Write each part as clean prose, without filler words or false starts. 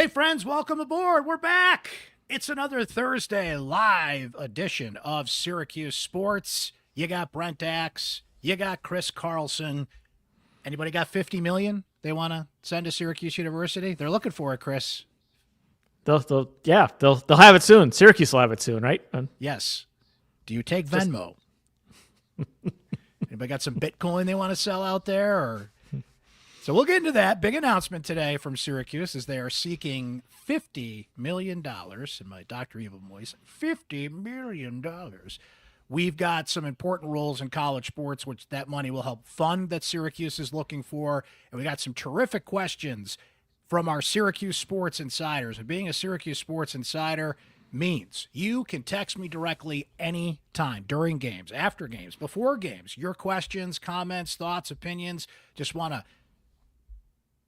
Hey, friends, welcome aboard. We're back. It's another Thursday live edition of Syracuse Sports. You got Brent Axe. You got Chris Carlson. Anybody got $50 million they want to send to Syracuse University? They're looking for it, Chris. They'll have it soon. Syracuse will have it soon, right? Yes. Do you take Venmo? Anybody got some Bitcoin they want to sell out there? Or so we'll get into that. Big announcement today from Syracuse as they are seeking $50 million. In my Dr. Evil voice, $50 million. We've got some important roles in college sports, which that money will help fund that Syracuse is looking for. And we got some terrific questions from our Syracuse Sports Insiders. And being a Syracuse Sports Insider means you can text me directly anytime during games, after games, before games. Your questions, comments, thoughts, opinions. Just want to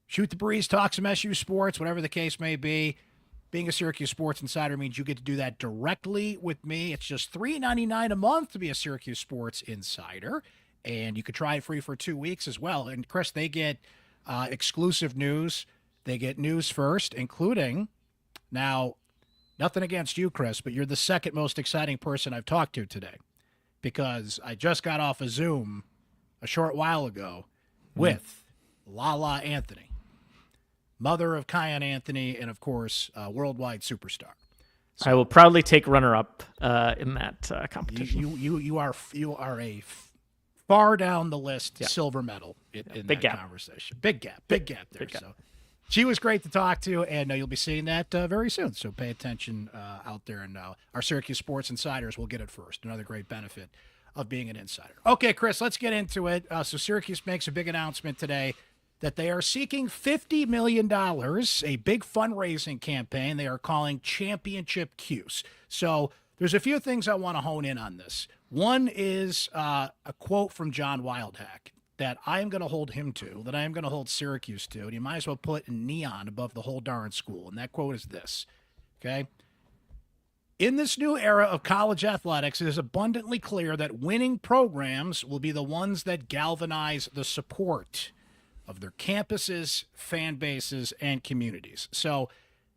shoot the breeze, talk some SU sports, whatever the case may be. Being a Syracuse Sports Insider means you get to do that directly with me. It's just $3.99 a month to be a Syracuse Sports Insider, and you could try it free for 2 weeks as well. And, Chris, they get exclusive news. They get news first, including, now, nothing against you, Chris, but you're the second most exciting person I've talked to today because I just got off a Zoom a short while ago with Lala Anthony, mother of Kiyan Anthony, and, of course, worldwide superstar. So, I will proudly take runner-up in that competition. You are a far down the list silver medal in big that gap. Conversation. Big gap there. Big gap. So she was great to talk to, and you'll be seeing that very soon. So pay attention out there, and our Syracuse Sports Insiders will get it first. Another great benefit of being an insider. Okay, Chris, let's get into it. So Syracuse makes a big announcement today that they are seeking $50 million, a big fundraising campaign they are calling Championship Cuse. So there's a few things I want to hone in on this. One is a quote from John Wildhack that I am going to hold him to, that I am going to hold Syracuse to, and you might as well put in neon above the whole darn school. And that quote is this, okay? In this new era of college athletics, it is abundantly clear that winning programs will be the ones that galvanize the support of their campuses, fan bases, and communities. So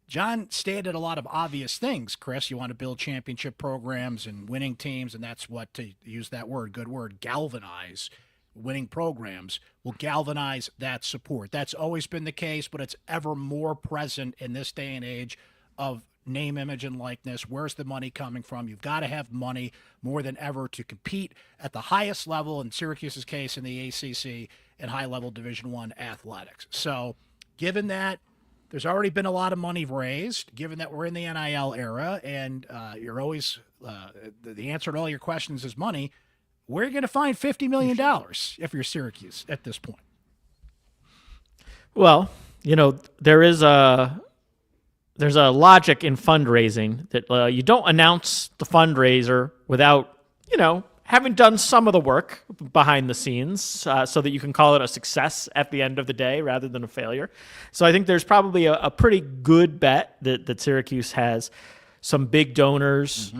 John stated a lot of obvious things, Chris. You want to build championship programs and winning teams, and that's what, to use that word, good word, galvanize. Winning programs will galvanize that support. That's always been the case, but it's ever more present in this day and age of name, image, and likeness. Where's the money coming from? You've got to have money more than ever to compete at the highest level, in Syracuse's case, in the ACC and high-level Division I athletics. So given that there's already been a lot of money raised, given that we're in the NIL era, and you're always the answer to all your questions is money, where are you going to find $50 million if you're Syracuse at this point? Well, there's a logic in fundraising that you don't announce the fundraiser without, having done some of the work behind the scenes so that you can call it a success at the end of the day rather than a failure. So I think there's probably a pretty good bet that Syracuse has some big donors,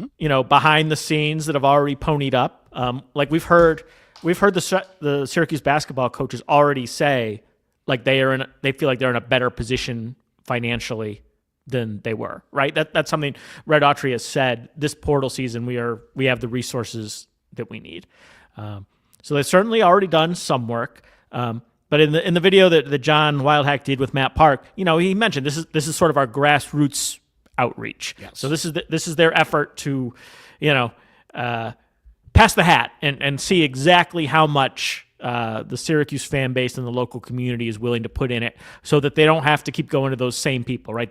behind the scenes that have already ponied up. Like we've heard the Syracuse basketball coaches already say, like they feel like they're in a better position financially than they were. Right? That's something Adrian Autry has said. This portal season, we have the resources that we need. So they've certainly already done some work. But in the video that John Wildhack did with Matt Park, he mentioned this is sort of our grassroots outreach. Yes. So this is their effort to, pass the hat and see exactly how much the Syracuse fan base and the local community is willing to put in it, so that they don't have to keep going to those same people. Right?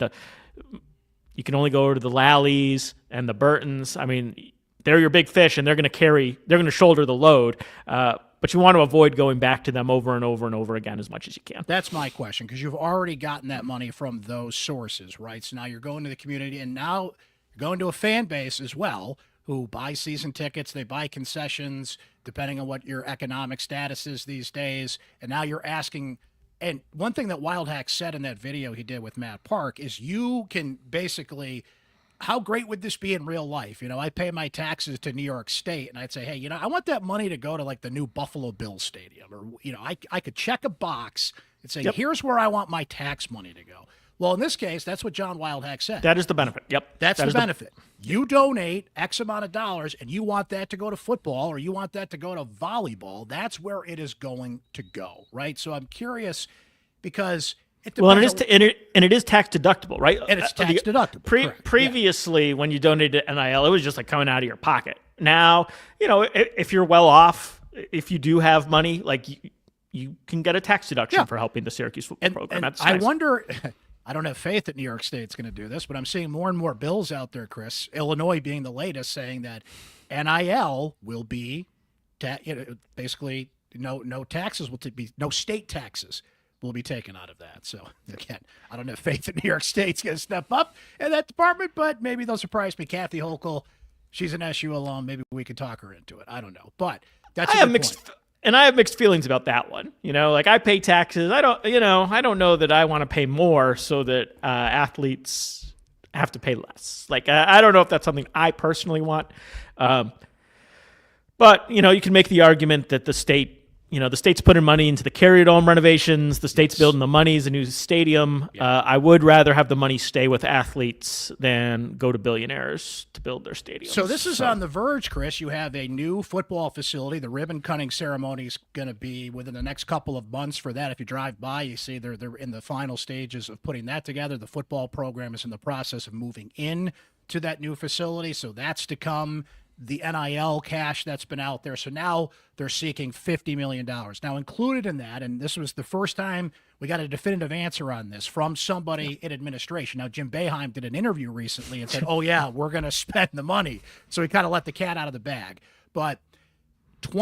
You can only go to the Lallies and the Burtons. I mean, they're your big fish, and they're going to shoulder the load. But you want to avoid going back to them over and over and over again as much as you can. That's my question, because you've already gotten that money from those sources, right? So now you're going to the community, and now you're going to a fan base as well who buy season tickets, they buy concessions, depending on what your economic status is these days. And now you're asking, and one thing that Wildhack said in that video he did with Matt Park is you can basically, how great would this be in real life? I pay my taxes to New York State, and I'd say, hey, I want that money to go to like the new Buffalo Bills stadium, or, I could check a box and say, here's where I want my tax money to go. Well, in this case, that's what John Wildhack said. That is the benefit. Yep. That's the benefit. You donate X amount of dollars and you want that to go to football or you want that to go to volleyball. That's where it is going to go, right? So I'm curious because it depends. And it is tax deductible, right? And it's tax deductible. Previously, when you donated to NIL, it was just like coming out of your pocket. Now, if you're well off, if you do have money, like you can get a tax deduction for helping the Syracuse football program. And That's nice. I wonder. I don't have faith that New York State's going to do this, but I'm seeing more and more bills out there, Chris, Illinois being the latest, saying that NIL will be basically no taxes will be no state taxes will be taken out of that. So again, I don't have faith that New York State's going to step up in that department, but maybe they'll surprise me. Kathy Hochul, she's an SU alum. Maybe we could talk her into it. I don't know, but that's I have mixed feelings about that one. Like I pay taxes. I don't know that I want to pay more so that athletes have to pay less. Like I don't know if that's something I personally want. But you can make the argument that the state's putting money into the Carrier Dome renovations. The state's building the monies, a new stadium. Yeah. I would rather have the money stay with athletes than go to billionaires to build their stadiums. So this is on the verge, Chris. You have a new football facility. The ribbon cutting ceremony is going to be within the next couple of months for that. If you drive by, you see they're in the final stages of putting that together. The football program is in the process of moving in to that new facility, so that's to come. The NIL cash that's been out there. So now they're seeking $50 million. Now included in that, and this was the first time we got a definitive answer on this from somebody in administration. Now, Jim Boeheim did an interview recently and said, oh, yeah, we're going to spend the money. So he kind of let the cat out of the bag. But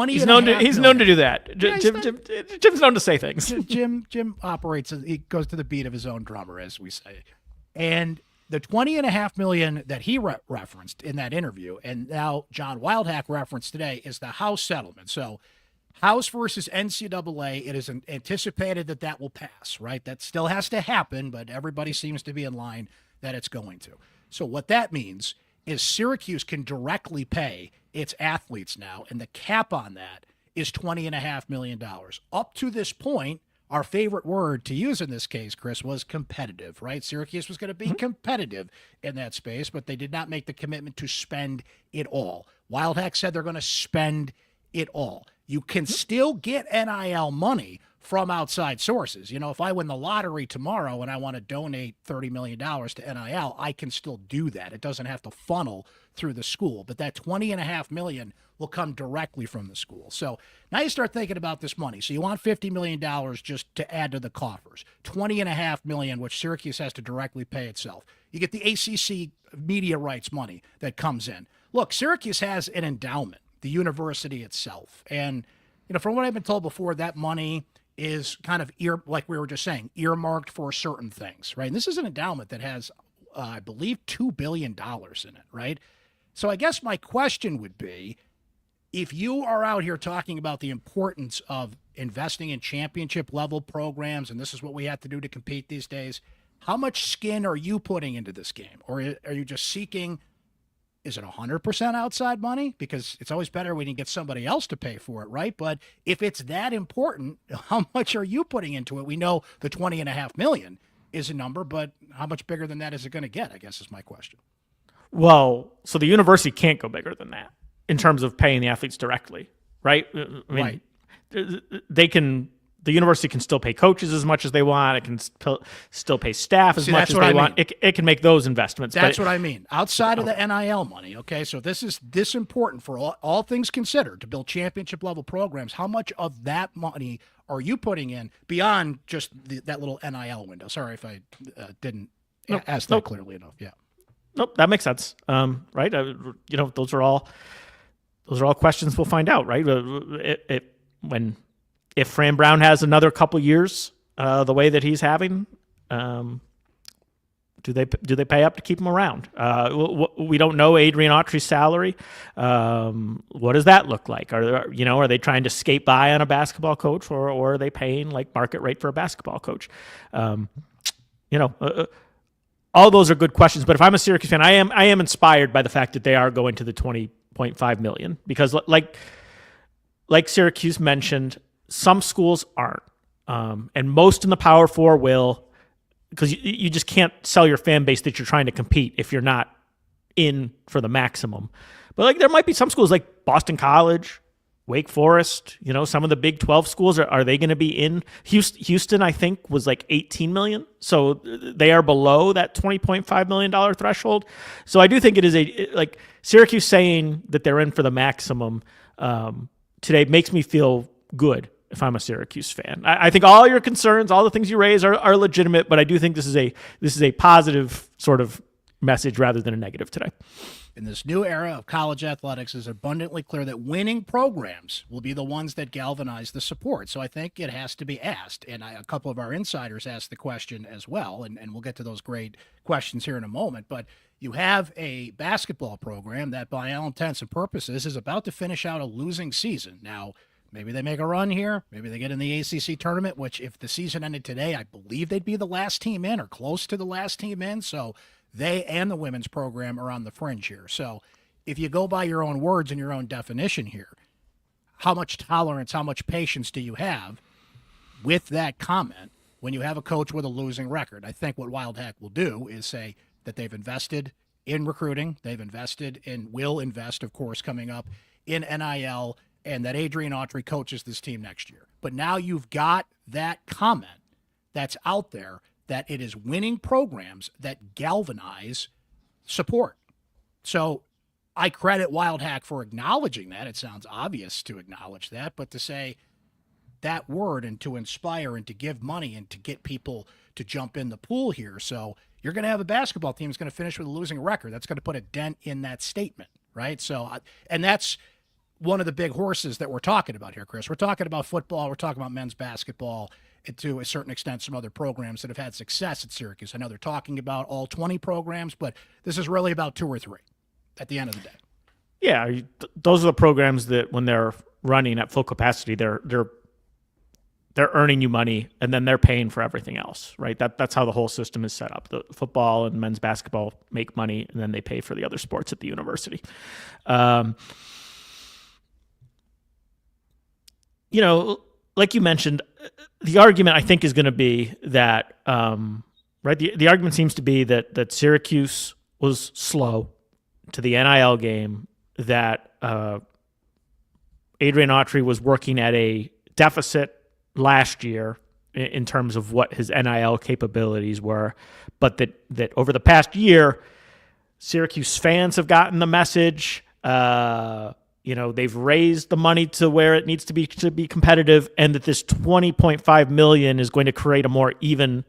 he's known to do that. Jim's known to say things. Jim operates, he goes to the beat of his own drummer, as we say. And the $20.5 million that he referenced in that interview, and now John Wildhack referenced today, is the House settlement. So House versus NCAA, it is anticipated that will pass, right? That still has to happen, but everybody seems to be in line that it's going to. So what that means is Syracuse can directly pay its athletes now, and the cap on that is $20.5 million. Up to this point, our favorite word to use in this case, Chris, was competitive, right? Syracuse was going to be competitive in that space, but they did not make the commitment to spend it all. Wildhack said they're going to spend it all. You can still get NIL money from outside sources. If I win the lottery tomorrow and I want to donate $30 million to NIL, I can still do that. It doesn't have to funnel through the school, but that $20.5 million will come directly from the school. So now you start thinking about this money. So you want $50 million just to add to the coffers, $20.5 million, which Syracuse has to directly pay itself. You get the ACC media rights money that comes in. Look, Syracuse has an endowment, the university itself. And, from what I've been told before, that money is kind of, like we were just saying, earmarked for certain things, right? And this is an endowment that has, I believe, $2 billion in it, right? So I guess my question would be, if you are out here talking about the importance of investing in championship level programs, and this is what we have to do to compete these days, how much skin are you putting into this game? Or are you just seeking, is it 100% outside money? Because it's always better when you get somebody else to pay for it, right? But if it's that important, how much are you putting into it? We know the $20.5 million is a number, but how much bigger than that is it going to get, I guess is my question. Well, so the university can't go bigger than that in terms of paying the athletes directly, right? I mean, right. The university can still pay coaches as much as they want. It can still pay staff as much as they want. It can make those investments. That's what I mean. Outside of the NIL money, okay? So this is this important for all things considered to build championship level programs. How much of that money are you putting in beyond just that little NIL window? Sorry if I didn't ask that clearly enough. Yeah. Nope, that makes sense. Right? Those are all questions we'll find out, right? If Fran Brown has another couple years the way that he's having, do they pay up to keep him around? We don't know Adrian Autry's salary. What does that look like? Are they trying to skate by on a basketball coach, or are they paying like market rate for a basketball coach? All those are good questions. But if I'm a Syracuse fan, I am inspired by the fact that they are going to the $20.5 million, because like Syracuse mentioned, some schools aren't, and most in the Power Four will. because you just can't sell your fan base that you're trying to compete if you're not in for the maximum. But like there might be some schools like Boston College, Wake Forest, some of the Big 12 schools, are they going to be in? Houston, I think, was like $18 million. So they are below that $20.5 million threshold. So I do think it is like Syracuse saying that they're in for the maximum today makes me feel good if I'm a Syracuse fan. I think all your concerns, all the things you raise are legitimate, but I do think this is a positive sort of message rather than a negative today. In this new era of college athletics, it's abundantly clear that winning programs will be the ones that galvanize the support. So I think it has to be asked. And a couple of our insiders asked the question as well, and we'll get to those great questions here in a moment. But you have a basketball program that, by all intents and purposes, is about to finish out a losing season. Now, maybe they make a run here. Maybe they get in the ACC tournament, which if the season ended today, I believe they'd be the last team in or close to the last team in. So they and the women's program are on the fringe here. So if you go by your own words and your own definition here, how much tolerance, how much patience do you have with that comment when you have a coach with a losing record? I think what Wildhack will do is say that they've invested in recruiting, they've invested and will invest, of course, coming up in NIL, and that Adrian Autry coaches this team next year. But now you've got that comment that's out there that it is winning programs that galvanize support. So I credit Wildhack for acknowledging that. It sounds obvious to acknowledge that, but to say that word and to inspire and to give money and to get people to jump in the pool here. So you're going to have a basketball team that's going to finish with a losing record. That's going to put a dent in that statement, right? So, and that's one of the big horses that we're talking about here, Chris. We're talking about football. We're talking about men's basketball, and to a certain extent, some other programs that have had success at Syracuse. I know they're talking about all 20 programs, but this is really about 2 or 3 at the end of the day. Yeah, those are the programs that when they're running at full capacity, they're earning you money, and then they're paying for everything else, right? That's how the whole system is set up. The football and men's basketball make money, and then they pay for the other sports at the university. Like you mentioned, the argument I think is going to be that, right? The argument seems to be that Syracuse was slow to the NIL game, that Adrian Autry was working at a deficit last year in terms of what his NIL capabilities were, but that over the past year, Syracuse fans have gotten the message. They've raised the money to where it needs to be competitive, and that this $20.5 million is going to create a more even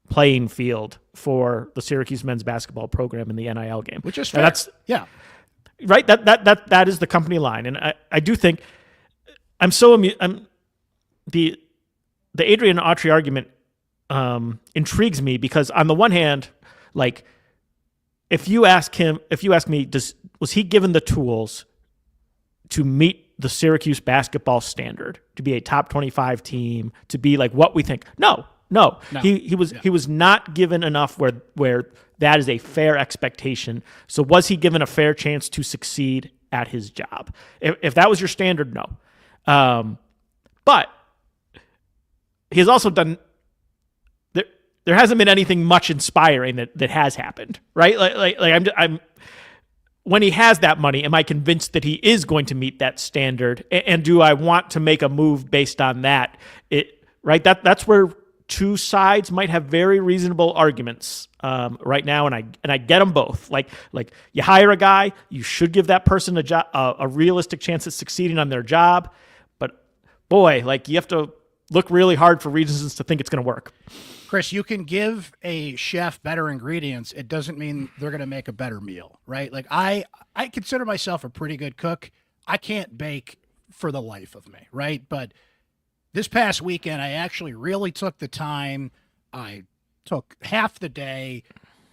playing field for the Syracuse men's basketball program in the NIL game. Which is fair. Yeah. Right. That is the company line. And I do think the Adrian Autry argument intrigues me, because on the one hand, like if you ask me, was he given the tools to meet the Syracuse basketball standard, to be a top 25 team, to be like what we think? No. He was not given enough where that is a fair expectation. So was he given a fair chance to succeed at his job? If that was your standard, no. But he has also done. There hasn't been anything much inspiring that has happened, right? Like I'm when he has that money, am I convinced that he is going to meet that standard? And do I want to make a move based on that? Right? That's where two sides might have very reasonable arguments right now, and I get them both. Like you hire a guy, you should give that person a realistic chance at succeeding on their job. But boy, like you have to look really hard for reasons to think it's going to work. Chris, you can give a chef better ingredients. It doesn't mean they're going to make a better meal, right? Like I consider myself a pretty good cook. I can't bake for the life of me, right? But this past weekend, I actually really took the time. I took half the day,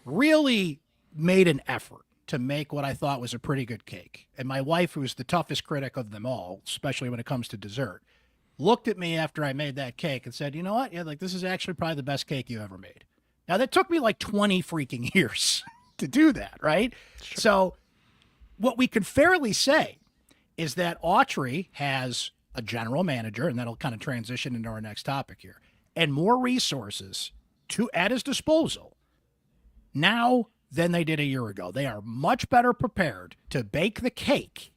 really made an effort to make what I thought was a pretty good cake. And my wife, who's the toughest critic of them all, especially when it comes to dessert, looked at me after I made that cake and said, you know what? Yeah, like this is actually probably the best cake you ever made. Now that took me like 20 freaking years to do that, right? Sure. So what we can fairly say is that Autry has a general manager, and that'll kind of transition into our next topic here, and more resources at his disposal now than they did a year ago. They are much better prepared to bake the cake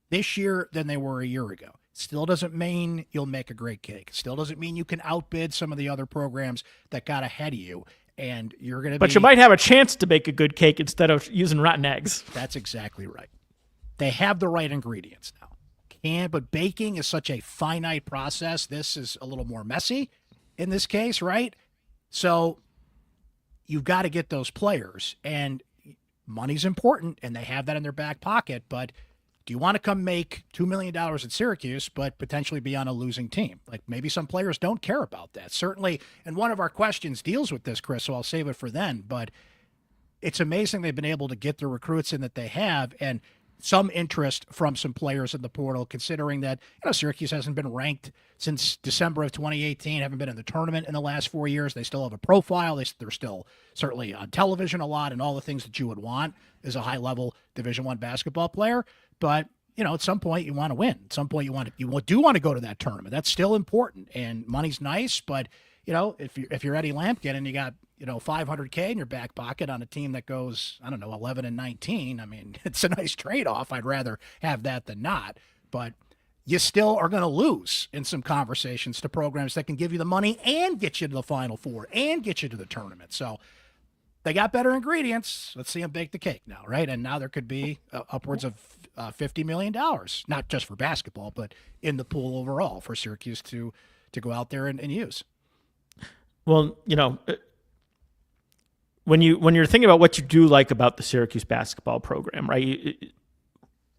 this year than they were a year ago. Still doesn't mean you'll make a great cake. Still doesn't mean you can outbid some of the other programs that got ahead of you. And you're going to But you might have a chance to bake a good cake instead of using rotten eggs. That's exactly right. They have the right ingredients now. But baking is such a finite process. This is a little more messy in this case, right? So you've got to get those players, and money's important, and they have that in their back pocket. But do you want to come make $2 million at Syracuse, but potentially be on a losing team? Like, maybe some players don't care about that. Certainly, and one of our questions deals with this, Chris, so I'll save it for then. But it's amazing they've been able to get the recruits in that they have, and some interest from some players in the portal, considering that, Syracuse hasn't been ranked since December of 2018, haven't been in the tournament in the last 4 years. They still have a profile. They're still certainly on television a lot and all the things that you would want as a high-level Division I basketball player. But, at some point you want to win. At some point you do want to go to that tournament. That's still important. And money's nice, but, if you're Eddie Lampkin and you got, $500K in your back pocket on a team that goes, 11-19. I mean, it's a nice trade-off. I'd rather have that than not. But you still are going to lose in some conversations to programs that can give you the money and get you to the Final Four and get you to the tournament. So they got better ingredients. Let's see them bake the cake now, right? And now there could be upwards of $50 million, not just for basketball, but in the pool overall for Syracuse to go out there and use. Well, when you're thinking about what you do like about the Syracuse basketball program, right?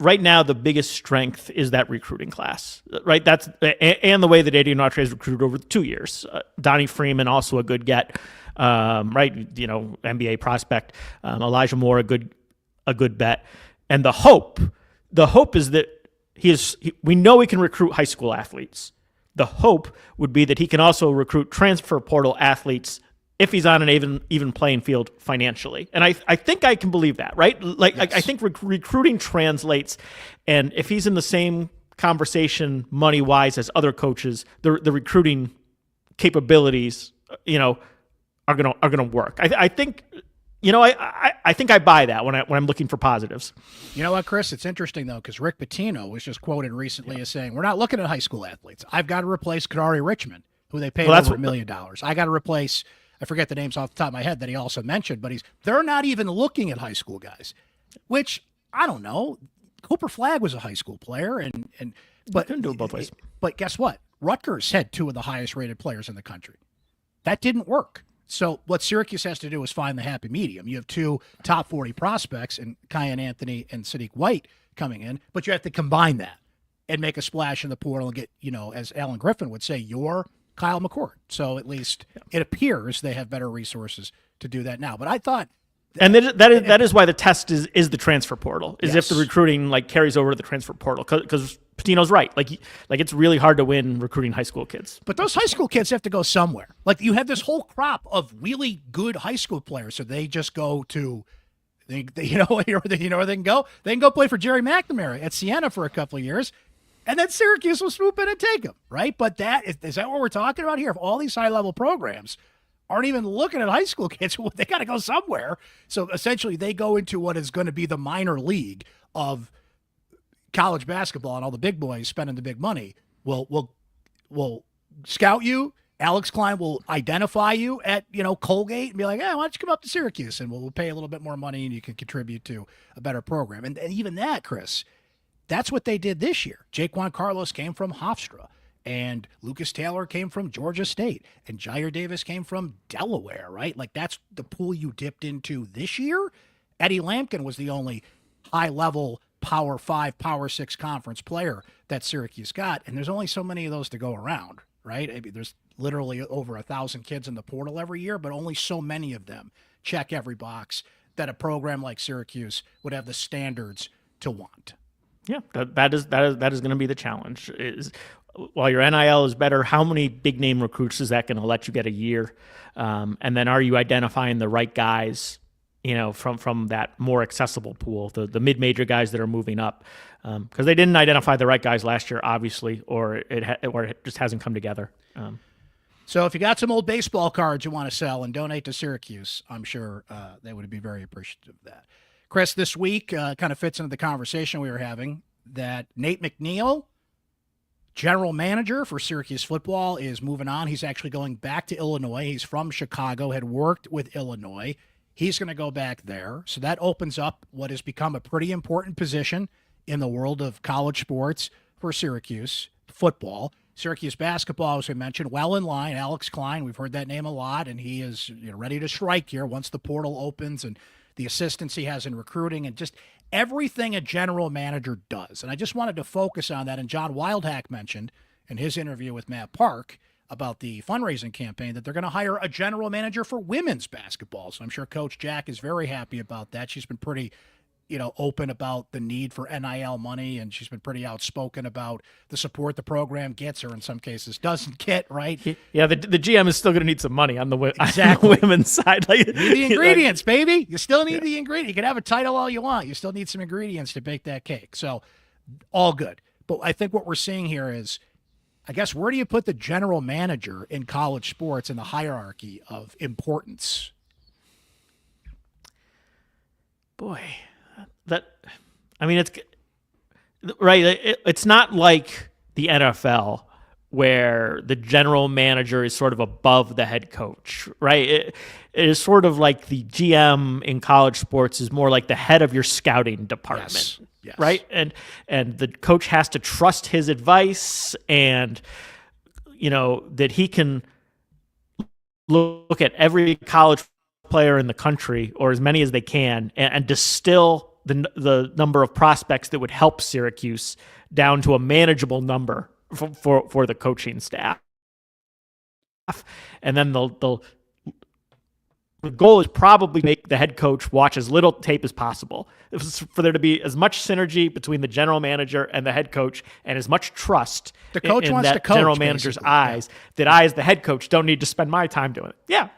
Right now, the biggest strength is that recruiting class, right? That's and the way that Adrian Autry has recruited over 2 years. Donnie Freeman, also a good get, right? NBA prospect. Elijah Moore, a good bet. And the hope is that we know he can recruit high school athletes. The hope would be that he can also recruit transfer portal athletes if he's on an even playing field financially. And I think I can believe that, right? Like, yes. I think recruiting translates, and if he's in the same conversation money-wise as other coaches, the recruiting capabilities, are gonna work. I think, I think I buy that when I'm looking for positives. You know what, Chris? It's interesting, though, because Rick Pitino was just quoted recently as saying, we're not looking at high school athletes. I've got to replace Kadari Richmond, who they paid over $1 million. I got to replace, I forget the names off the top of my head that he also mentioned, but they're not even looking at high school guys, which, I don't know. Cooper Flagg was a high school player, but couldn't do it both ways. But guess what? Rutgers had 2 of the highest rated players in the country. That didn't work. So what Syracuse has to do is find the happy medium. You have 2 top 40 prospects in Kiyan Anthony and Sadiq White coming in, but you have to combine that and make a splash in the portal and get, as Alan Griffin would say, your Kyle McCord. So at least it appears they have better resources to do that now. But I thought, and that is why the test is the transfer portal. Is yes. If the recruiting carries over to the transfer portal, because Pitino's right. Like it's really hard to win recruiting high school kids. But those high school kids have to go somewhere. Like, you have this whole crop of really good high school players, so they just go to, where they can go. They can go play for Jerry McNamara at Siena for a couple of years. And then Syracuse will swoop in and take them, right? But is that what we're talking about here? If all these high-level programs aren't even looking at high school kids, they got to go somewhere. So essentially they go into what is going to be the minor league of college basketball, and all the big boys spending the big money will scout you. Alex Klein will identify you at, Colgate and be like, why don't you come up to Syracuse, and we'll pay a little bit more money and you can contribute to a better program. And even that, Chris, that's what they did this year. Jaquan Carlos came from Hofstra, and Lucas Taylor came from Georgia State, and Jair Davis came from Delaware, right? Like, that's the pool you dipped into this year. Eddie Lampkin was the only high-level Power 5, Power 6 conference player that Syracuse got, and there's only so many of those to go around, right? I mean, there's literally over 1,000 kids in the portal every year, but only so many of them check every box that a program like Syracuse would have the standards to want. Yeah, that is going to be the challenge. Is while your NIL is better, how many big name recruits is that going to let you get a year? And then are you identifying the right guys, from that more accessible pool, the mid-major guys that are moving up? Because they didn't identify the right guys last year, obviously, or it just hasn't come together. So if you got some old baseball cards you want to sell and donate to Syracuse, I'm sure they would be very appreciative of that. Chris, this week kind of fits into the conversation we were having that Nate McNeil, general manager for Syracuse football, is moving on. He's actually going back to Illinois. He's from Chicago, had worked with Illinois. He's going to go back there. So that opens up what has become a pretty important position in the world of college sports for Syracuse football. Syracuse basketball, as we mentioned, well in line. Alex Klein, we've heard that name a lot, and he is ready to strike here once the portal opens, and the assistance he has in recruiting and just everything a general manager does. And I just wanted to focus on that. And John Wildhack mentioned in his interview with Matt Park about the fundraising campaign that they're going to hire a general manager for women's basketball. So I'm sure Coach Jack is very happy about that. She's been pretty open about the need for NIL money, and she's been pretty outspoken about the support the program gets, or in some cases doesn't get, right? Yeah, the GM is still going to need some money on the exactly. On the women's side. Like, you need the ingredients, baby. You still need the ingredients. You can have a title all you want. You still need some ingredients to bake that cake. So all good. But I think what we're seeing here is, I guess, where do you put the general manager in college sports in the hierarchy of importance? Boy. It's right. It's not like the NFL where the general manager is sort of above the head coach, right? It is sort of like the GM in college sports is more like the head of your scouting department, yes. Right? And the coach has to trust his advice, and that he can look at every college player in the country, or as many as they can, and distill the number of prospects that would help Syracuse down to a manageable number for the coaching staff. And then the goal is probably make the head coach watch as little tape as possible, for there to be as much synergy between the general manager and the head coach, and as much trust the coach in wants that to coach, general manager's basically. eyes, that I, as the head coach, don't need to spend my time doing it. Yeah,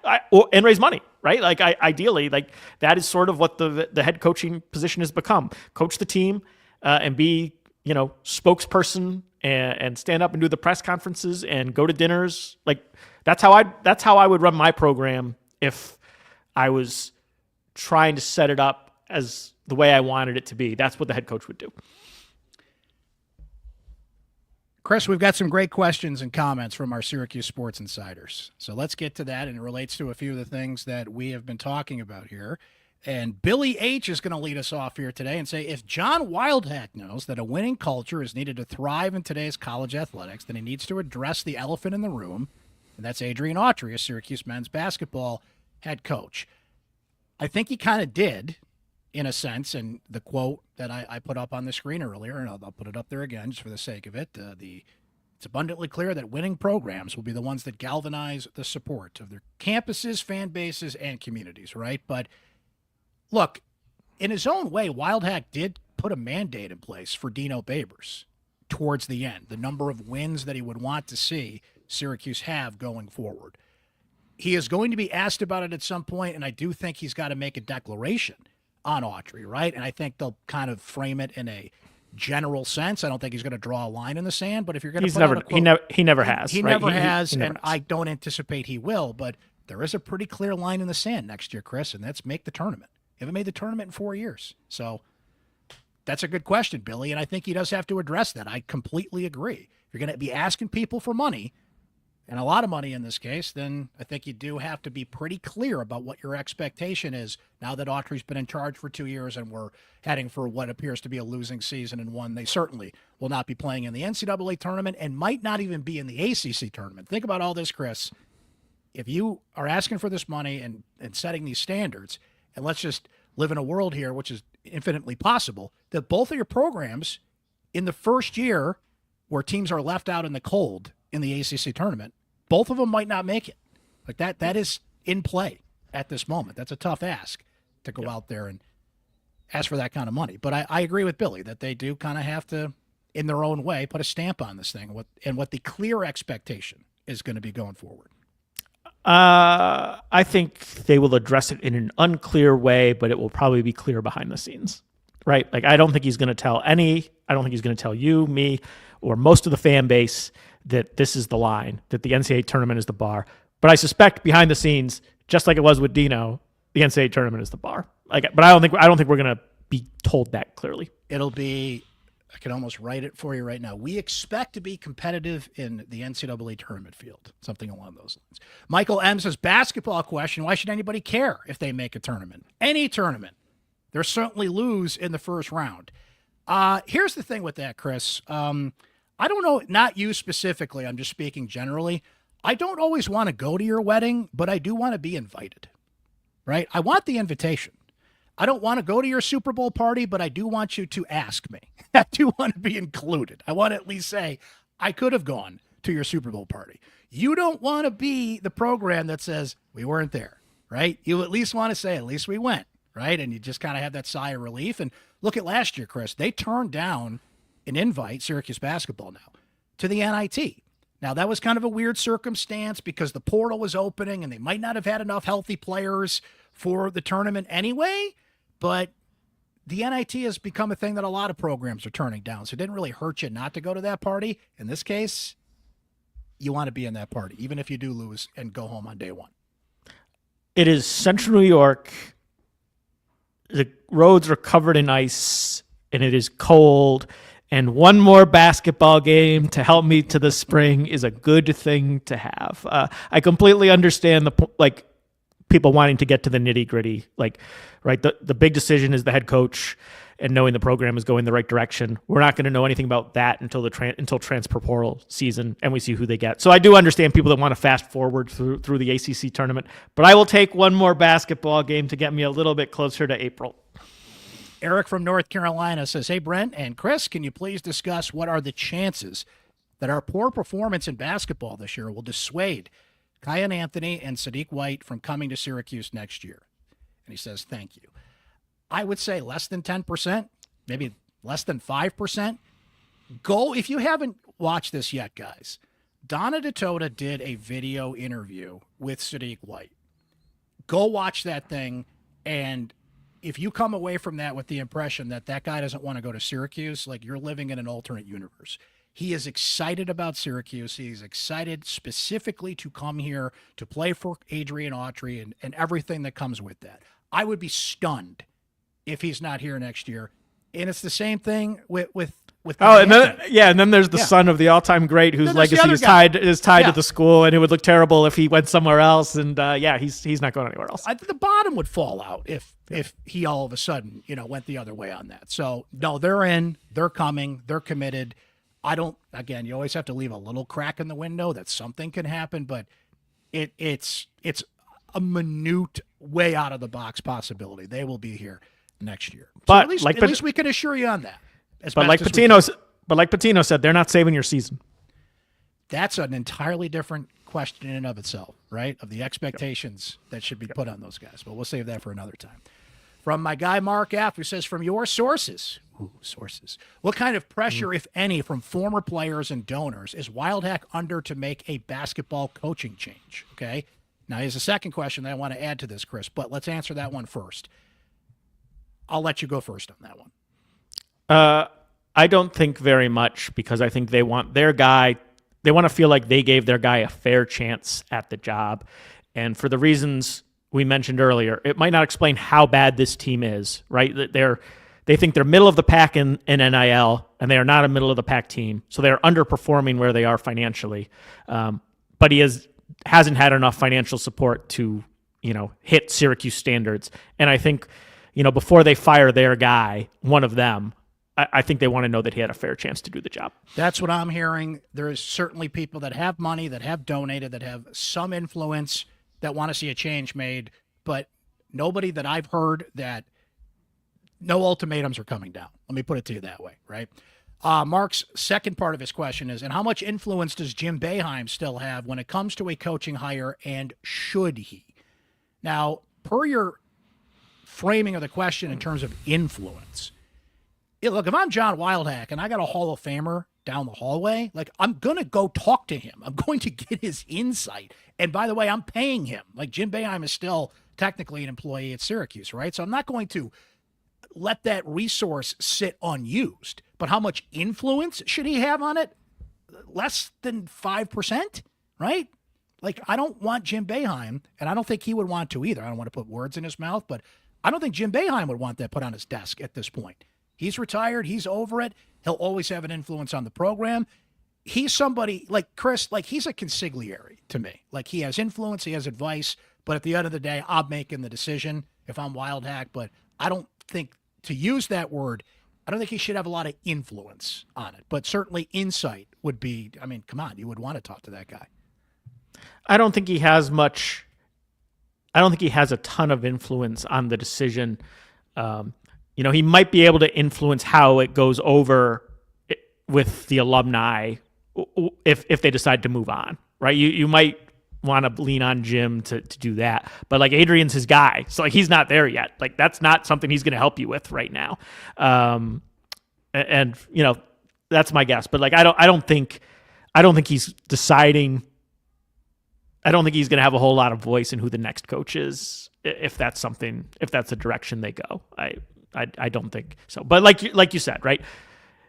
and raise money, right? Like, ideally, like, that is sort of what the head coaching position has become. Coach the team and be, spokesperson and stand up and do the press conferences and go to dinners. Like, that's how I would run my program if I was trying to set it up as the way I wanted it to be. That's what the head coach would do. Chris, we've got some great questions and comments from our Syracuse Sports Insiders. So let's get to that, and it relates to a few of the things that we have been talking about here. And Billy H. is going to lead us off here today and say, if John Wildhack knows that a winning culture is needed to thrive in today's college athletics, then he needs to address the elephant in the room, and that's Adrian Autry, a Syracuse men's basketball head coach. I think he kind of did, in a sense, and the quote that I put up on the screen earlier, and I'll put it up there again just for the sake of it, it's abundantly clear that winning programs will be the ones that galvanize the support of their campuses, fan bases, and communities, right? But look, in his own way, Wildhack did put a mandate in place for Dino Babers towards the end, the number of wins that he would want to see Syracuse have going forward. He is going to be asked about it at some point, and I do think he's got to make a declaration on Autry, right? And I think they'll kind of frame it in a general sense. I don't think he's going to draw a line in the sand, but if you're going to he never has. He right? never has, he never and has. I don't anticipate he will, but there is a pretty clear line in the sand next year, Chris, and that's make the tournament. You haven't made the tournament in 4 years. So that's a good question, Billy, and I think he does have to address that. I completely agree. If you're going to be asking people for money, and a lot of money in this case, then I think you do have to be pretty clear about what your expectation is now that Autry's been in charge for 2 years and we're heading for what appears to be a losing season, and one they certainly will not be playing in the NCAA tournament and might not even be in the ACC tournament. Think about all this, Chris. If you are asking for this money and setting these standards, and let's just live in a world here, which is infinitely possible, that both of your programs in the first year where teams are left out in the cold in the ACC tournament, both of them might not make it. Like that is in play at this moment. That's a tough ask to go out there and ask for that kind of money. But I agree with Billy that they do kind of have to, in their own way, put a stamp on this thing and what the clear expectation is going to be going forward. I think they will address it in an unclear way, but it will probably be clear behind the scenes, right? Like, I don't think he's going to tell you, me, or most of the fan base that this is the line, that the NCAA tournament is the bar. But I suspect behind the scenes, just like it was with Dino, the NCAA tournament is the bar. But I don't think we're going to be told that clearly. It'll be, I can almost write it for you right now. We expect to be competitive in the NCAA tournament field, something along those lines. Michael M says, basketball question, why should anybody care if they make a tournament? Any tournament. They'll certainly lose in the first round. Here's the thing with that, Chris. I don't know, not you specifically, I'm just speaking generally. I don't always want to go to your wedding, but I do want to be invited, right? I want the invitation. I don't want to go to your Super Bowl party, but I do want you to ask me. I do want to be included. I want to at least say, I could have gone to your Super Bowl party. You don't want to be the program that says, we weren't there, right? You at least want to say, at least we went, right? And you just kind of have that sigh of relief. And look at last year, Chris. They turned down an invite, Syracuse basketball now, to the NIT. Now, that was kind of a weird circumstance because the portal was opening and they might not have had enough healthy players for the tournament anyway, but the NIT has become a thing that a lot of programs are turning down, so it didn't really hurt you not to go to that party. In this case, you want to be in that party, even if you do lose and go home on day one. It is Central New York. The roads are covered in ice, and it is cold. And one more basketball game to help me to the spring is a good thing to have. I completely understand people wanting to get to the nitty gritty. Right, the big decision is the head coach and knowing the program is going the right direction. We're not going to know anything about that until transfer portal season, and we see who they get. So I do understand people that want to fast forward through the ACC tournament, but I will take one more basketball game to get me a little bit closer to April. Eric from North Carolina says, hey, Brent and Chris, can you please discuss what are the chances that our poor performance in basketball this year will dissuade Kiyan Anthony and Sadiq White from coming to Syracuse next year? And he says, thank you. I would say less than 10%, maybe less than 5%. Go, if you haven't watched this yet, guys, Donna DeTota did a video interview with Sadiq White. Go watch that thing, and if you come away from that with the impression that that guy doesn't want to go to Syracuse, like you're living in an alternate universe. He is excited about Syracuse. He's excited specifically to come here to play for Adrian Autry and everything that comes with that. I would be stunned if he's not here next year. And it's the same thing with and then there's the son of the all-time great whose legacy is tied to the school, and it would look terrible if he went somewhere else. And he's not going anywhere else. The bottom would fall out if he all of a sudden went the other way on that. So no, they're in, they're coming, they're committed. You always have to leave a little crack in the window that something can happen, but it's a minute, way out of the box possibility. They will be here next year. So but at least we can assure you on that. But like Patino said, they're not saving your season. That's an entirely different question in and of itself, right? Of the expectations that should be put on those guys. But we'll save that for another time. From my guy Mark F., who says, from your sources, what kind of pressure, if any, from former players and donors is Wildhack under to make a basketball coaching change? Okay. Now, here's a second question that I want to add to this, Chris, but let's answer that one first. I'll let you go first on that one. I don't think very much, because I think they want their guy. They want to feel like they gave their guy a fair chance at the job. And for the reasons we mentioned earlier, it might not explain how bad this team is, right? They think they're middle of the pack in NIL, and they are not a middle of the pack team. So they're underperforming where they are financially. But he hasn't had enough financial support to, hit Syracuse standards. And I think, before they fire their guy, one of them, I think they want to know that he had a fair chance to do the job. That's what I'm hearing. There is certainly people that have money, that have donated, that have some influence, that want to see a change made, but nobody that I've heard that no ultimatums are coming down. Let me put it to you that way, right? Mark's second part of his question is, and how much influence does Jim Boeheim still have when it comes to a coaching hire, and should he? Now, per your framing of the question in terms of influence, look, if I'm John Wildhack and I got a Hall of Famer down the hallway, I'm going to go talk to him. I'm going to get his insight. And by the way, I'm paying him. Jim Boeheim is still technically an employee at Syracuse, right? So I'm not going to let that resource sit unused. but how much influence should he have on it? Less than 5%, right? Like, I don't want Jim Boeheim, and I don't think he would want to either. I don't want to put words in his mouth, but I don't think Jim Boeheim would want that put on his desk at this point. He's retired. He's over it. He'll always have an influence on the program. He's somebody like Chris, like he's a consigliere to me. Like he has influence, he has advice, but at the end of the day, I'm making the decision if I'm Wildhack. But I don't think, to use that word, I don't think he should have a lot of influence on it. But certainly insight would be, I mean, come on, you would want to talk to that guy. I don't think he has much. I don't think he has a ton of influence on the decision. He might be able to influence how it goes over with the alumni if they decide to move on, right? You might want to lean on Jim to do that, but like Adrian's his guy, so like he's not there yet. Like that's not something he's going to help you with right now. And that's my guess. But like I don't think he's deciding. I don't think he's going to have a whole lot of voice in who the next coach is if that's the direction they go. I don't think so. But like you said, right?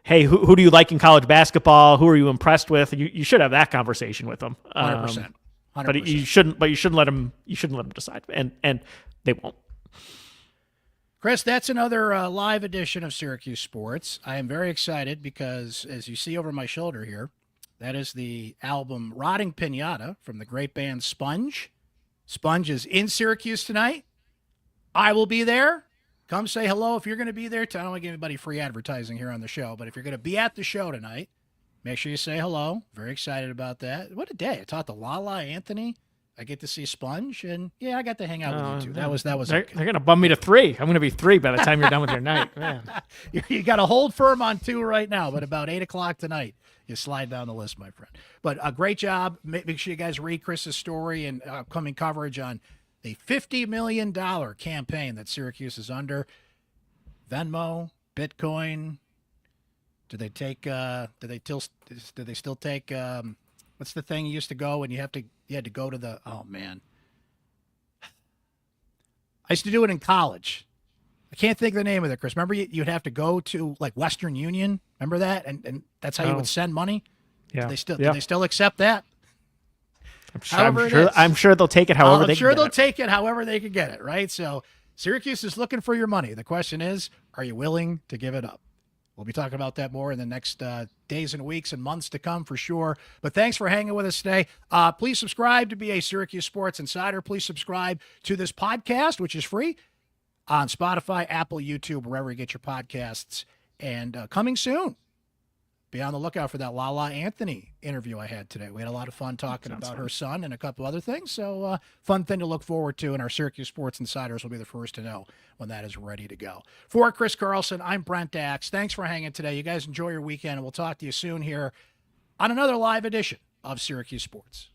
Hey, who do you like in college basketball? Who are you impressed with? You should have that conversation with them. 100%. But you shouldn't let them decide, and they won't. Chris, that's another live edition of Syracuse Sports. I am very excited because, as you see over my shoulder here, that is the album Rotting Pinata from the great band Sponge. Sponge is in Syracuse tonight. I will be there. Come say hello if you're going to be there. I don't want to give anybody free advertising here on the show, but if you're going to be at the show tonight, make sure you say hello. Very excited about that. What a day. I talked to Lala Anthony. I get to see Sponge, and yeah, I got to hang out with you too. That was They're going to bump me to 3. I'm going to be 3 by the time you're done with your night. Man. You got to hold firm on 2 right now, but about 8 o'clock tonight, you slide down the list, my friend. But a great job. Make sure you guys read Chris's story and upcoming coverage on the $50 million campaign that Syracuse is under. Venmo, Bitcoin. Do they still take what's the thing you used to go when you had to go to the, oh man. I used to do it in college. I can't think of the name of it, Chris. Remember you'd have to go to like Western Union. Remember that? And that's how you would send money? Yeah. Do they still accept that? I'm sure they'll take it however they can get it. I'm sure they'll take it however they can get it, right? So Syracuse is looking for your money. The question is, are you willing to give it up? We'll be talking about that more in the next days and weeks and months to come for sure. But thanks for hanging with us today. Please subscribe to be a Syracuse Sports Insider. Please subscribe to this podcast, which is free, on Spotify, Apple, YouTube, wherever you get your podcasts. And coming soon, be on the lookout for that Lala Anthony interview I had today. We had a lot of fun talking about her son and a couple other things. So fun thing to look forward to, and our Syracuse Sports Insiders will be the first to know when that is ready to go. For Chris Carlson, I'm Brent Dax. Thanks for hanging today. You guys enjoy your weekend, and we'll talk to you soon here on another live edition of Syracuse Sports.